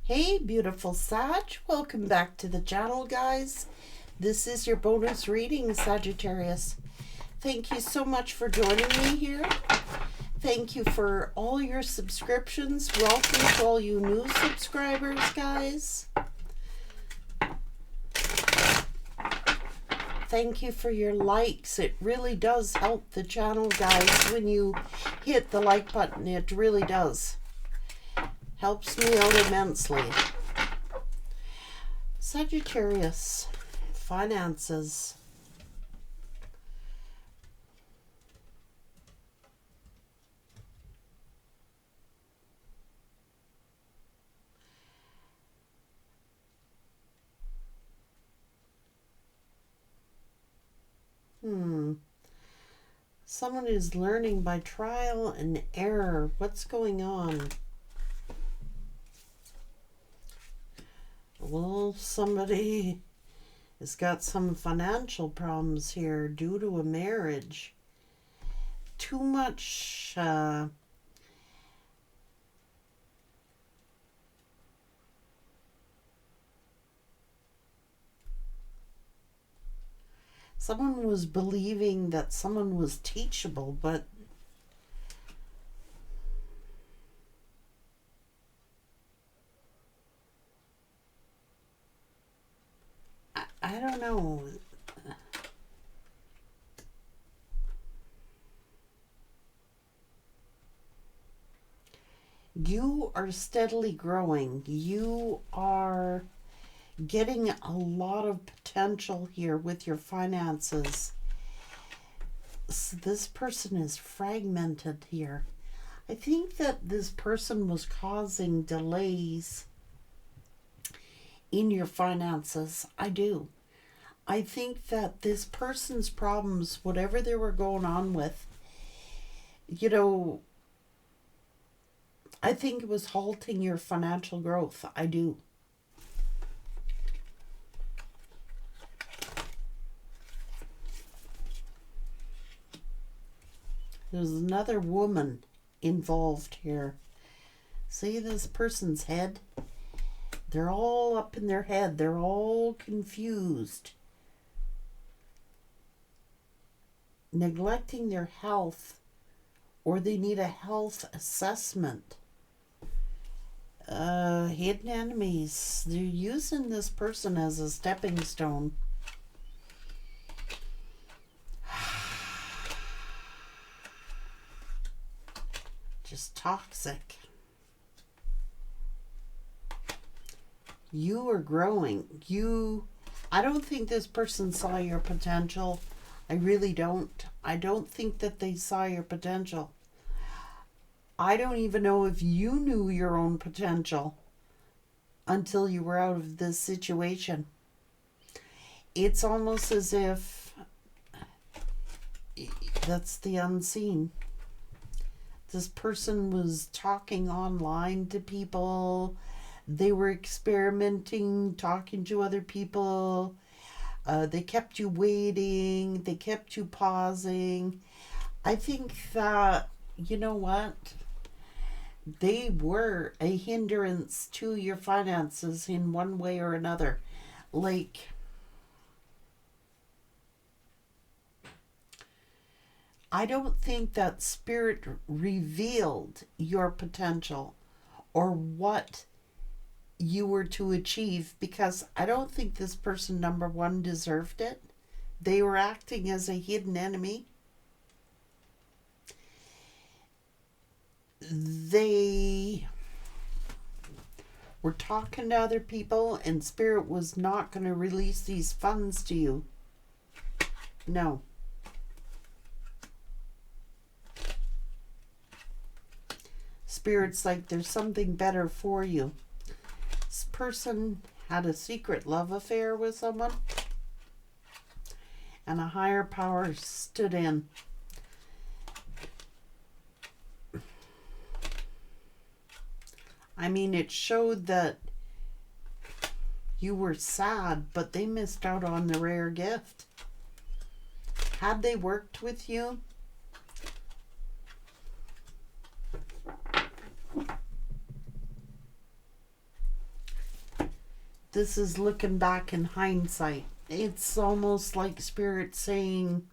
Hey, beautiful Sag. Welcome back to the channel, guys. This is your bonus reading, Sagittarius. Thank you so much for joining me here. Thank you for all your subscriptions. Welcome to all you new subscribers, guys. Thank you for your likes. It really does help the channel, guys, when you hit the like button. It really does. Helps me out immensely. Sagittarius, finances. Someone is learning by trial and error. What's going on? Well, somebody has got some financial problems here due to a marriage. Too much someone was believing that someone was teachable, but I don't know. You are steadily growing. You are getting a lot of potential here with your finances. So this person is fragmented here. I think that this person was causing delays in your finances. I do. I think that this person's problems, whatever they were going on with, I think it was halting your financial growth. I do. There's another woman involved here. See this person's head? They're all up in their head. They're all confused. Neglecting their health, or they need a health assessment. Hidden enemies. They're using this person as a stepping stone. Just toxic. You are growing. I don't think this person saw your potential. I really don't. I don't think that they saw your potential. I don't even know if you knew your own potential until you were out of this situation. It's almost as if that's the unseen. This person was talking online to people. They were experimenting, talking to other people. They kept you waiting. They kept you pausing. I think that, you know what? They were a hindrance to your finances in one way or another. Like, I don't think that spirit revealed your potential or what you were to achieve, because I don't think this person, number one, deserved it. They were acting as a hidden enemy. They were talking to other people, and spirit was not going to release these funds to you. No. Spirit's like, there's something better for you. This person had a secret love affair with someone, and a higher power stood in. I mean, it showed that you were sad, but they missed out on the rare gift. Had they worked with you, This is looking back in hindsight. It's almost like Spirit saying,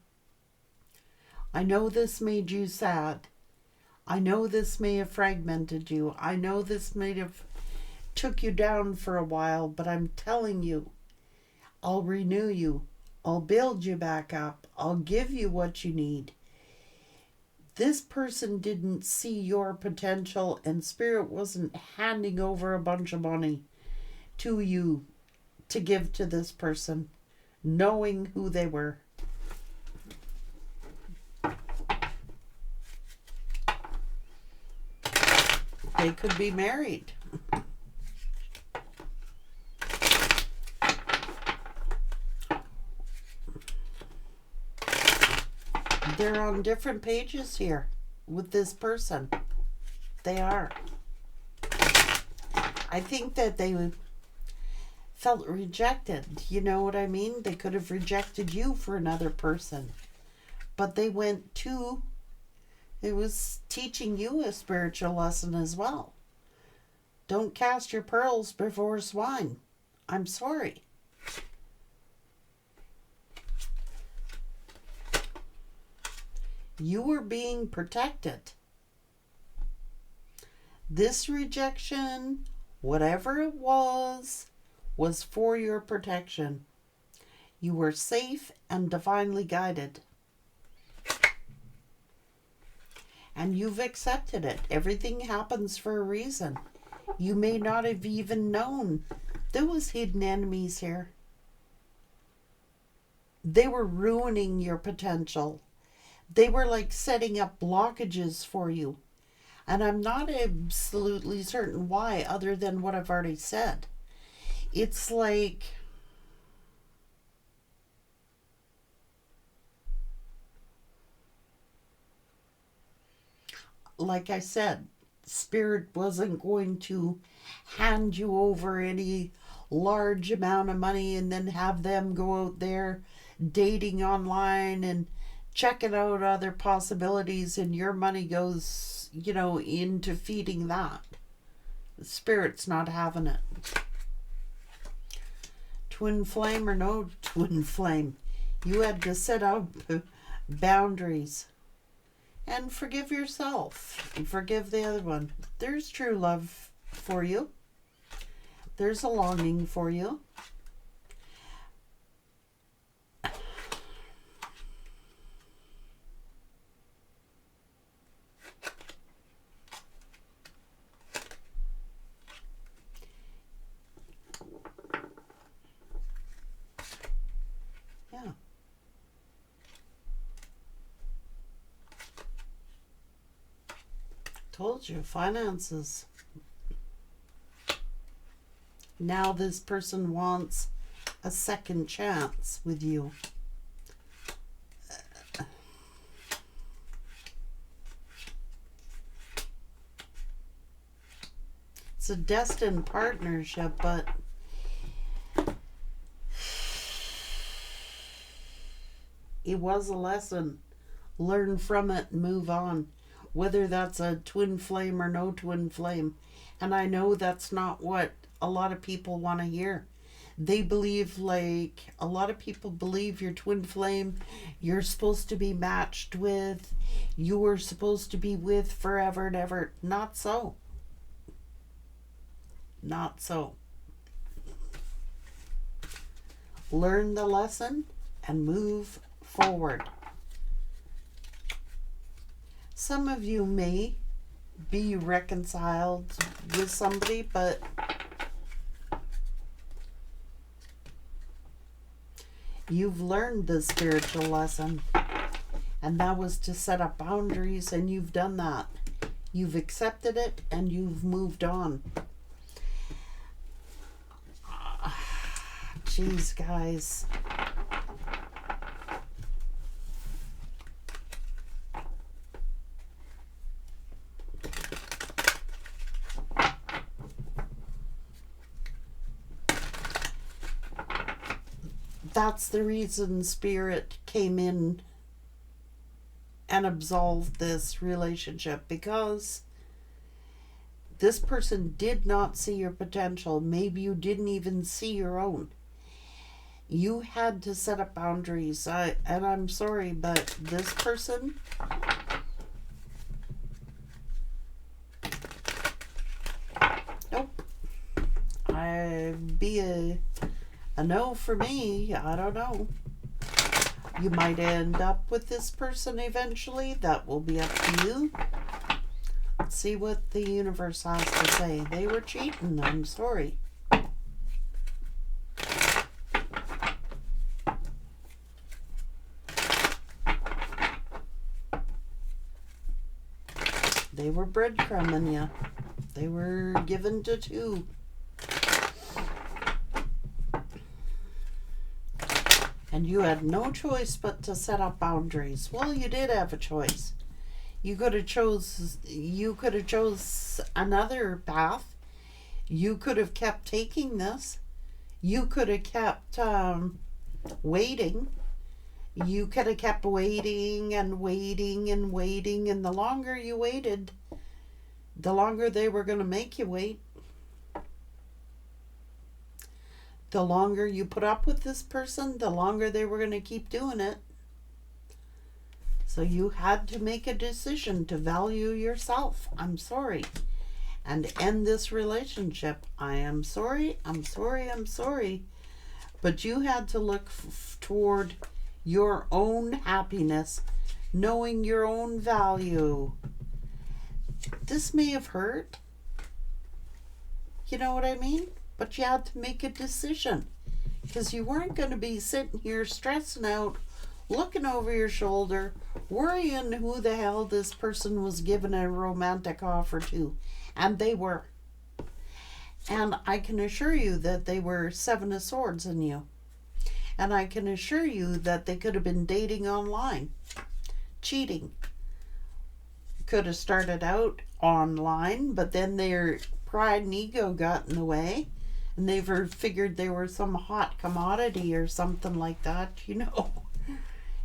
I know this made you sad. I know this may have fragmented you. I know this may have took you down for a while, but I'm telling you, I'll renew you. I'll build you back up. I'll give you what you need. This person didn't see your potential, and Spirit wasn't handing over a bunch of money to you to give to this person, knowing who they were. They could be married. They're on different pages here with this person. They are. I think that they felt rejected. You know what I mean? They could have rejected you for another person. But they went to, it was teaching you a spiritual lesson as well. Don't cast your pearls before swine. I'm sorry. You were being protected. This rejection, whatever it was for your protection. You were safe and divinely guided. And you've accepted it. Everything happens for a reason. You may not have even known there was hidden enemies here. They were ruining your potential. They were like setting up blockages for you. And I'm not absolutely certain why, other than what I've already said. It's like I said, Spirit wasn't going to hand you over any large amount of money and then have them go out there dating online and checking out other possibilities, and your money goes, into feeding that. The Spirit's not having it. Twin flame or no twin flame, you had to set up boundaries and forgive yourself and forgive the other one. There's true love for you. There's a longing for you. Yeah. Told you, finances. Now this person wants a second chance with you. It's a destined partnership, but it was a lesson. Learn from it and move on. Whether that's a twin flame or no twin flame. And I know that's not what a lot of people want to hear. They believe, a lot of people believe your twin flame, you're supposed to be matched with, you were supposed to be with forever and ever. Not so. Not so. Learn the lesson and move forward. Some of you may be reconciled with somebody, but you've learned the spiritual lesson, and that was to set up boundaries, and you've done that. You've accepted it, and you've moved on. Jeez, guys. That's the reason Spirit came in and absolved this relationship, because This person did not see your potential. Maybe you didn't even see your own. You had to set up boundaries. And I'm sorry, but this person, nope. I'd be a no for me. I don't know. You might end up with this person eventually. That will be up to you. Let's see what the universe has to say. They were cheating. I'm sorry. They were breadcrumbing you. They were given to two. And you had no choice but to set up boundaries. Well, you did have a choice. You could have chose another path. You could have kept taking this. You could have kept waiting. You could have kept waiting and waiting and waiting, and the longer you waited, the longer they were going to make you wait. The longer you put up with this person, the longer they were going to keep doing it. So you had to make a decision to value yourself. I'm sorry. And end this relationship. I am sorry. I'm sorry. I'm sorry. But you had to look toward your own happiness, knowing your own value. This may have hurt. You know what I mean? But you had to make a decision. Because you weren't going to be sitting here stressing out, looking over your shoulder, worrying who the hell this person was giving a romantic offer to. And they were. And I can assure you that they were Seven of Swords in you. And I can assure you that they could have been dating online, cheating. Could have started out online, but then their pride and ego got in the way, and they figured they were some hot commodity or something like that, you know.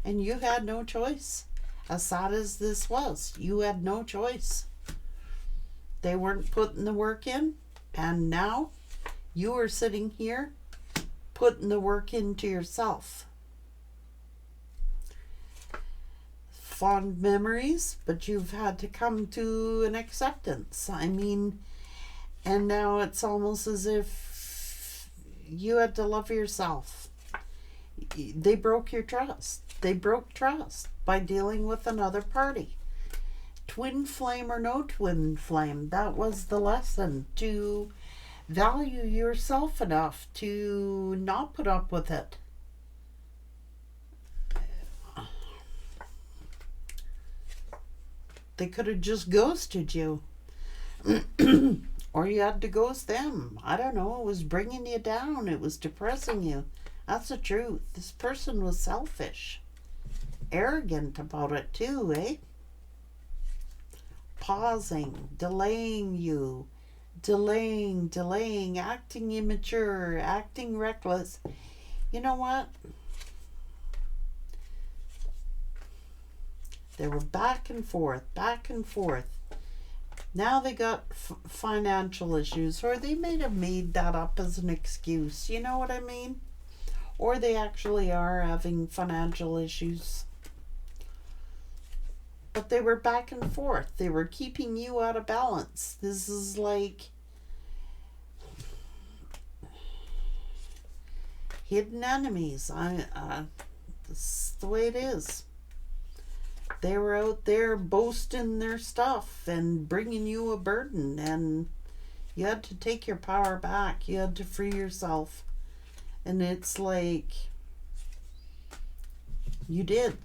And you had no choice. As sad as this was, you had no choice. They weren't putting the work in, and now you are sitting here putting the work into yourself. Fond memories, but you've had to come to an acceptance. I mean, and now it's almost as if you had to love yourself. They broke your trust. They broke trust by dealing with another party. Twin flame or no twin flame, that was the lesson. To value yourself enough to not put up with it. They could have just ghosted you. Or you had to ghost them. I don't know. It was bringing you down. It was depressing you. That's the truth. This person was selfish. Arrogant about it too, eh? Pausing, delaying you. Delaying, acting immature, acting reckless. You know what? They were back and forth. Now they got financial issues, or they may have made that up as an excuse. You know what I mean? Or they actually are having financial issues. But they were back and forth. They were keeping you out of balance. This is like hidden enemies. This is the way it is. They were out there boasting their stuff and bringing you a burden, and you had to take your power back. You had to free yourself. And it's like, you did.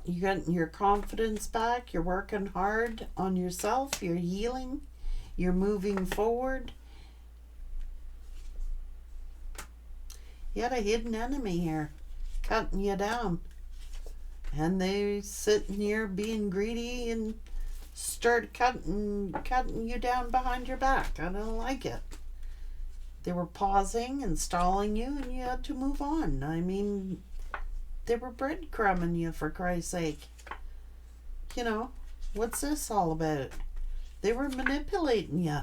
You got your confidence back. You're working hard on yourself. You're healing. You're moving forward. You had a hidden enemy here, cutting you down. And they sitting here being greedy and start cutting you down behind your back. I don't like it. They were pausing and stalling you, and you had to move on. I mean, they were breadcrumbing you, for Christ's sake. what's this all about? They were manipulating you.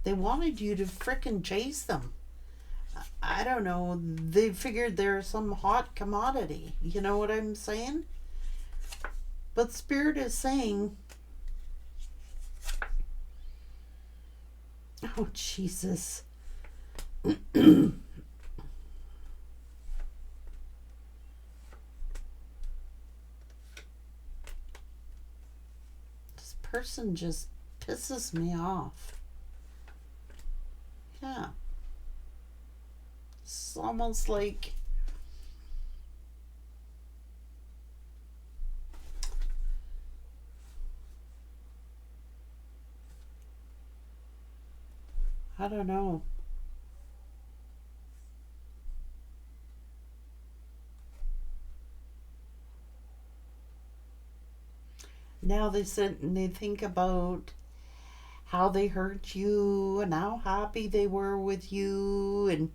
They wanted you to frickin' chase them. I don't know. They figured they're some hot commodity. You know what I'm saying? But Spirit is saying, oh, Jesus. This person just pisses me off. Yeah. It's almost like I don't know. Now they sit and they think about how they hurt you and how happy they were with you, and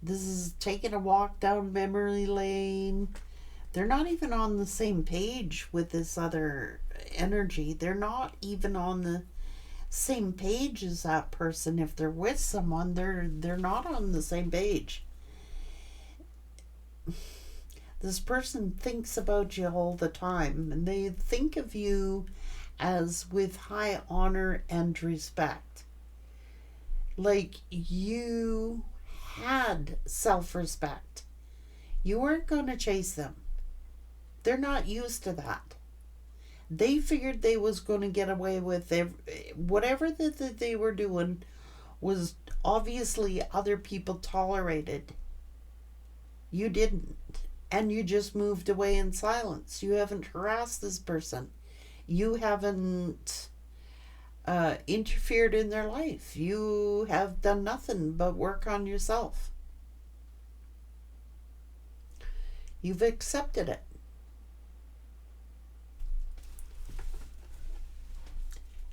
this is taking a walk down memory lane. They're not even on the same page with this other energy. They're not even on the same page as that person. If they're with someone, they're not on the same page. This person thinks about you all the time, and they think of you as with high honor and respect. Like you had self-respect. You weren't going to chase them. They're not used to that. They figured they was going to get away with whatever that they were doing was obviously other people tolerated. You didn't. And you just moved away in silence. You haven't harassed this person. You haven't interfered in their life. You have done nothing but work on yourself. You've accepted it.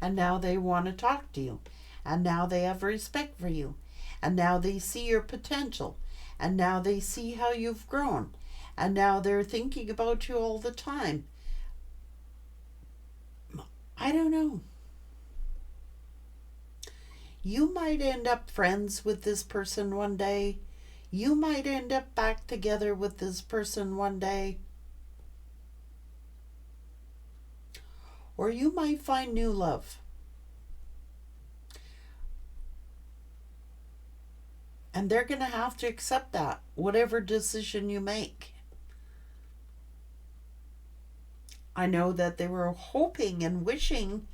And now they want to talk to you. And now they have respect for you. And now they see your potential. And now they see how you've grown. And now they're thinking about you all the time. I don't know. You might end up friends with this person one day. You might end up back together with this person one day. Or you might find new love. And they're going to have to accept that, whatever decision you make. I know that they were hoping and wishing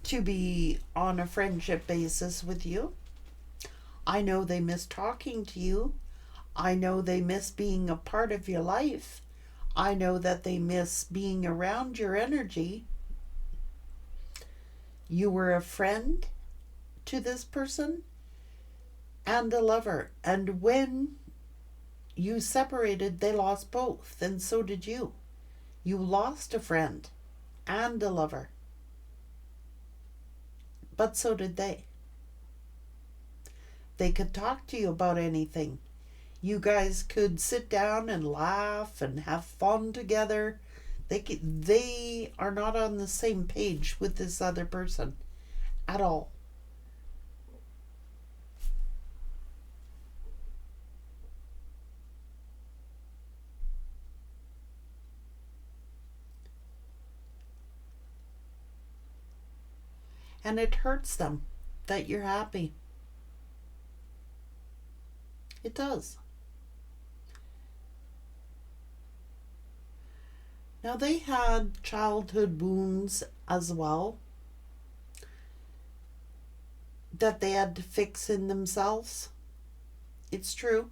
to be on a friendship basis with you. I know they miss talking to you. I know they miss being a part of your life. I know that they miss being around your energy. You were a friend to this person and a lover. And when you separated, they lost both, and so did you. You lost a friend and a lover. But so did they. They could talk to you about anything. You guys could sit down and laugh and have fun together. They are not on the same page with this other person at all. And it hurts them that you're happy. It does. Now they had childhood wounds as well that they had to fix in themselves. It's true.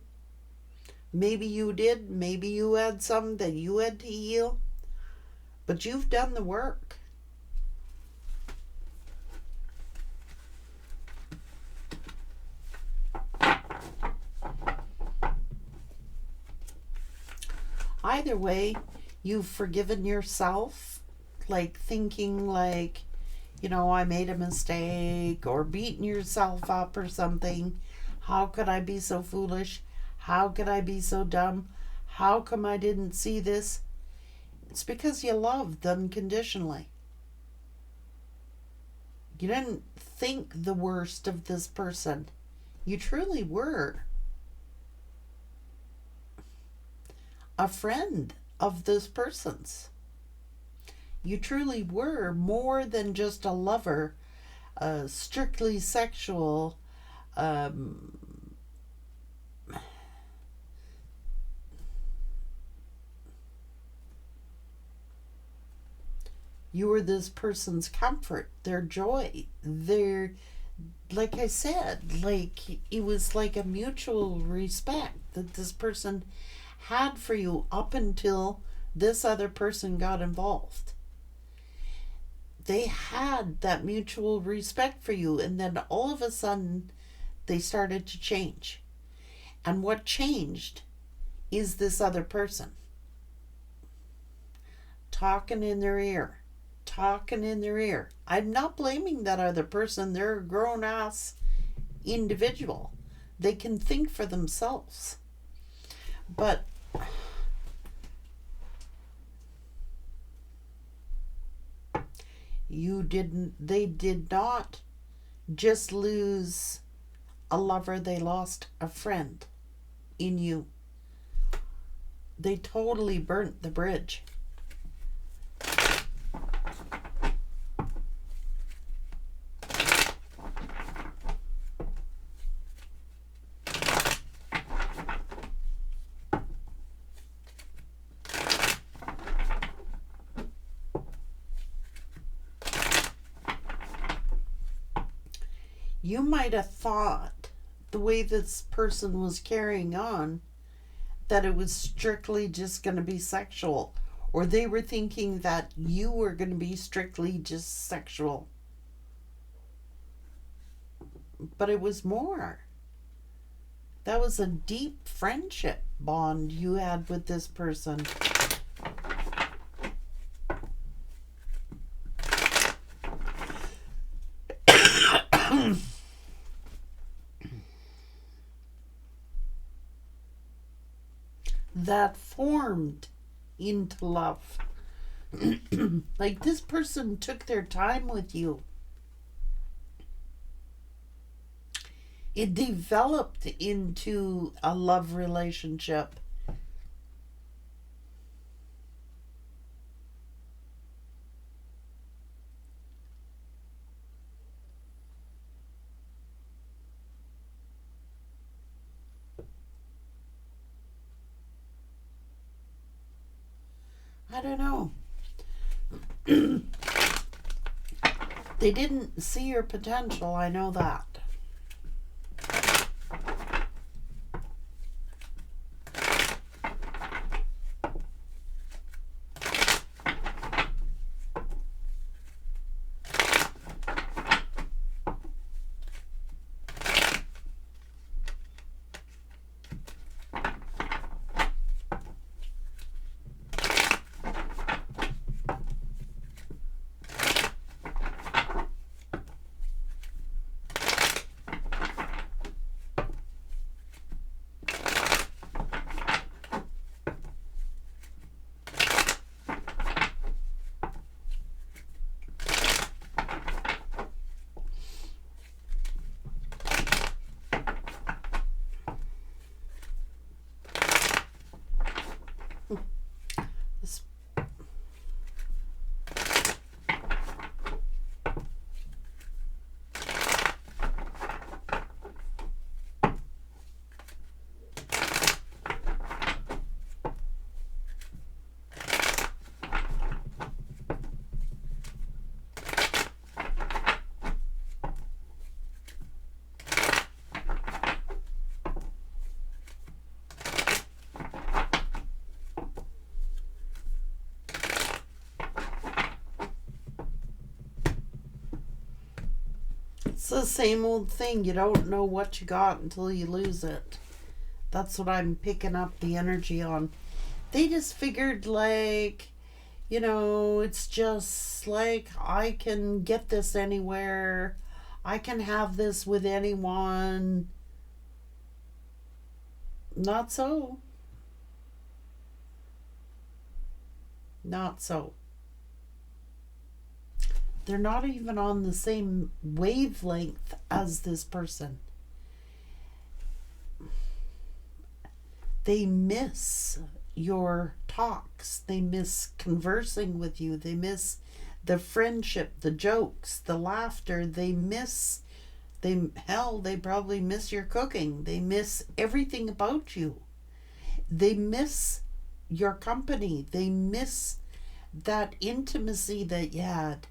Maybe you did. Maybe you had some that you had to heal. But you've done the work. Either way, you've forgiven yourself, like thinking like, I made a mistake, or beating yourself up or something. How could I be so foolish? How could I be so dumb? How come I didn't see this? It's because you loved unconditionally. You didn't think the worst of this person. You truly were a friend of this person's. You truly were more than just a lover, strictly sexual. Um, you were this person's comfort, their joy, their, like I said, like it was like a mutual respect that this person had for you up until this other person got involved. They had that mutual respect for you, and then all of a sudden they started to change. And what changed is this other person talking in their ear, talking in their ear. I'm not blaming that other person. They're a grown ass individual. They can think for themselves. But they did not just lose a lover, they lost a friend in you. They totally burnt the bridge. You might have thought the way this person was carrying on that it was strictly just going to be sexual, or they were thinking that you were going to be strictly just sexual. But it was more. That was a deep friendship bond you had with this person. That formed into love. Like this person took their time with you. It developed into a love relationship. I don't know. They didn't see your potential, I know that. This It's the same old thing. You don't know what you got until you lose it. That's what I'm picking up the energy on. They just figured, like, it's just like I can get this anywhere. I can have this with anyone. Not so. Not so. They're not even on the same wavelength as this person. They miss your talks. They miss conversing with you. They miss the friendship, the jokes, the laughter. They probably miss your cooking. They miss everything about you. They miss your company. They miss that intimacy that you had.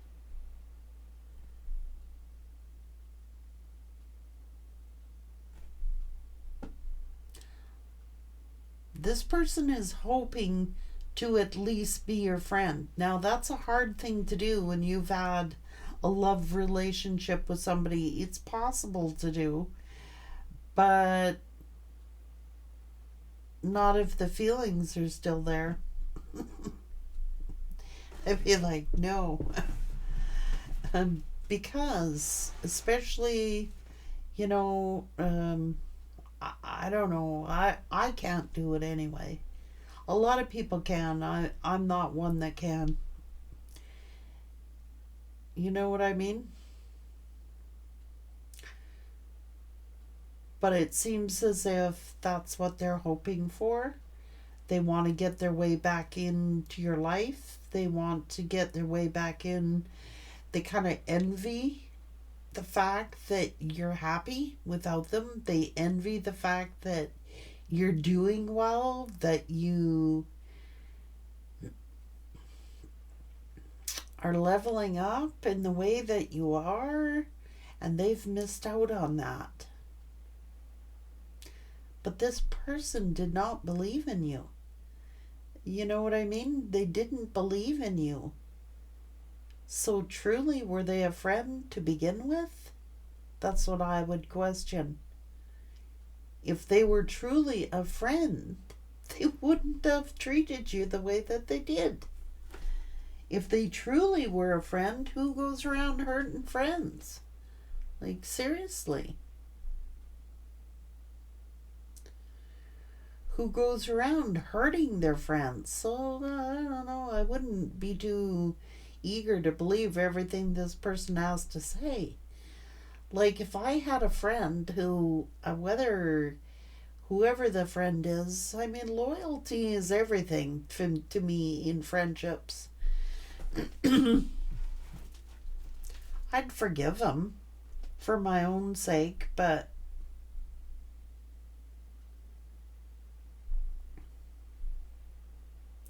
This person is hoping to at least be your friend. Now, that's a hard thing to do when you've had a love relationship with somebody. It's possible to do, but not if the feelings are still there. I'd be like, no. Because, especially, you know, I don't know. I can't do it anyway. A lot of people can. I'm not one that can. You know what I mean? But it seems as if that's what they're hoping for. They want to get their way back into your life. They want to get their way back in. They kind of envy the fact that you're happy without them. They envy the fact that you're doing well, that you are leveling up in the way that you are, and they've missed out on that. But this person did not believe in you. You know what I mean? They didn't believe in you. So truly, were they a friend to begin with? That's what I would question. If they were truly a friend, they wouldn't have treated you the way that they did. If they truly were a friend, who goes around hurting friends? Like, seriously. Who goes around hurting their friends? So, I don't know. I wouldn't be too eager to believe everything this person has to say. Like, if I had a friend who, whoever the friend is, I mean, loyalty is everything to me in friendships. I'd forgive them for my own sake, but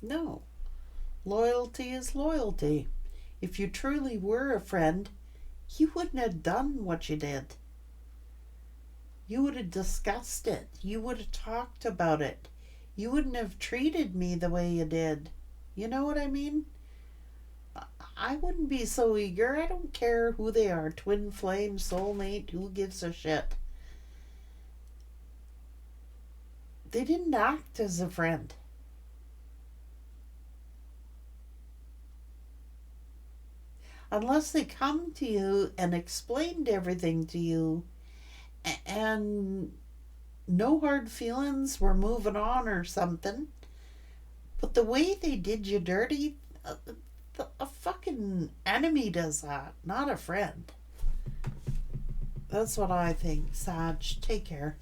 no. Loyalty is loyalty. If you truly were a friend, you wouldn't have done what you did. You would have discussed it. You would have talked about it. You wouldn't have treated me the way you did. You know what I mean? I wouldn't be so eager. I don't care who they are. Twin flame, soulmate, who gives a shit? They didn't act as a friend. Unless they come to you and explained everything to you and no hard feelings, we're moving on or something. But the way they did you dirty, a fucking enemy does that, not a friend. That's what I think. Sag, take care.